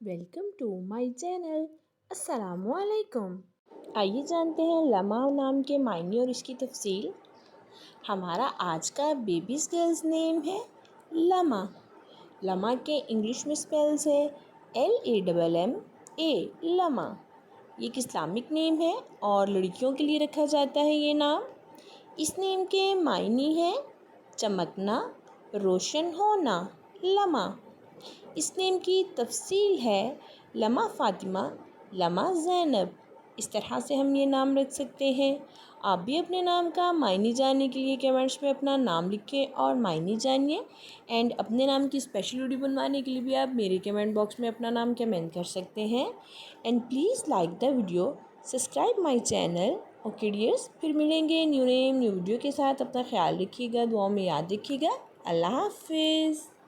Welcome to my channel. अस्सलामुअलैकुम। आइए जानते हैं लम्हा नाम के मायने और इसकी तफसील। हमारा आज का बेबीज़ गर्ल्स नेम है लम्हा। लम्हा के इंग्लिश में स्पेल्स है LAMMA लम्हा। ये एक इस्लामिक नेम है और लड़कियों के लिए रखा जाता है ये नाम। इस नेम के मायने हैं चमकना, रोशन होना, लम्हा। इस नेम की तफसील है लम्हा फ़ातिमा, लम्हा ज़ैनब। इस तरह से हम ये नाम रख सकते हैं। आप भी अपने नाम का मायने जानने के लिए कमेंट्स में अपना नाम लिखें और मायने जानिए। एंड अपने नाम की स्पेशल वीडियो बनवाने के लिए भी आप मेरे कमेंट बॉक्स में अपना नाम कमेंट कर सकते हैं। And please like the video, subscribe my channel. Okay dears, फिर मिलेंगे न्यू नेम न्यू वीडियो के साथ। अपना ख्याल रखिएगा, दुआओं में याद रखिएगा। अल्लाह हाफिज़।